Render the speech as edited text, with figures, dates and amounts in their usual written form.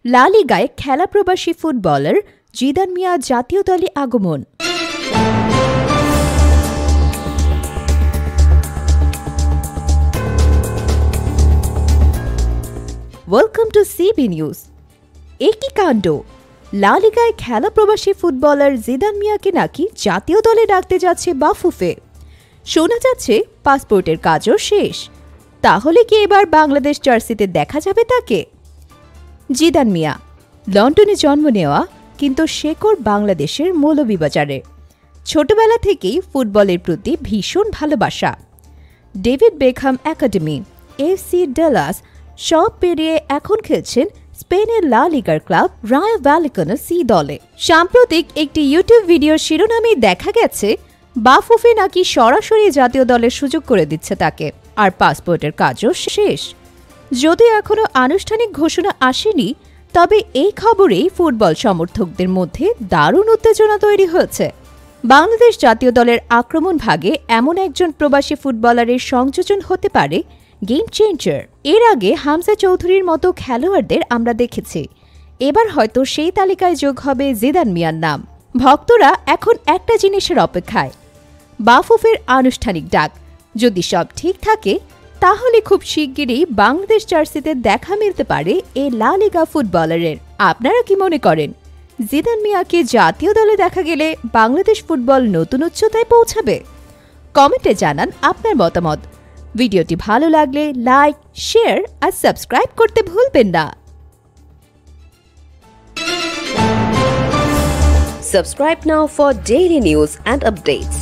লা লিগায় খেলাপ্রবাসী footballer Zidane মিয়া জাতীয় দলে আগমন। Welcome to CB news. একই কাণ্ড, লা লিগায় খেলাপ্রবাসী ফুটবলার জিদান মিয়াকে নাকি জাতীয় দলে ডাকতে যাচ্ছে বাফুফে। শোনা যাচ্ছে পাসপোর্টের কাজও শেষ। তাহলে কি এবার বাংলাদেশ জার্সিতে দেখা যাবে তাকে? জিদান মিয়া লন্ডনে জন্ম নেওয়া, কিন্তু শেকড় বাংলাদেশের মৌলভীবাজারে। ছোটবেলা থেকেই ফুটবলের প্রতি ভীষণ ভালোবাসা। David Beckham academy, FC Dallas সব পেরিয়ে এখন খেলছেন স্পেনের লা লিগার ক্লাব রায়ো ভ্যালেকানো সি দলে। সাম্প্রতিক একটি ইউটিউব ভিডিওর শিরোনামে দেখা গেছে বাফুফে নাকি সরাসরি জাতীয় দলের সুযোগ করে দিচ্ছে তাকে, আর পাসপোর্টের কাজও শেষ। যদিও এখনও আনুষ্ঠানিক ঘোষণা আসেনি, তবে এই খবরেই ফুটবল সমর্থকদের মধ্যে দারুণ উত্তেজনা তৈরি হয়েছে। বাংলাদেশ জাতীয় দলের আক্রমণ ভাগে এমন একজন প্রবাসী ফুটবলারের সংযোজন হতে পারে গেম চেঞ্জার। এর আগে হামজা চৌধুরীর মতো খেলোয়াড়দের আমরা দেখেছি। এবার হয়তো সেই তালিকায় যোগ হবে জিদান মিয়ার নাম। ভক্তরা এখন একটা জিনিসের অপেক্ষায়, বাফুফের আনুষ্ঠানিক ডাক। যদি সব ঠিক থাকে তাহলে খুব শিগগিরই বাংলাদেশ জার্সিতে দেখা মিলতে পারে এই লা লিগা ফুটবলারের। আপনারা কি মনে করেন, জিদান মিয়াকে জাতীয় দলে দেখা গেলে বাংলাদেশ ফুটবল নতুন উচ্চতায় পৌঁছাবে? কমেন্টে জানান আপনার মতামত। ভিডিওটি ভালো লাগলে লাইক, শেয়ার আর সাবস্ক্রাইব করতে ভুলবেন না। Subscribe now for daily news and updates.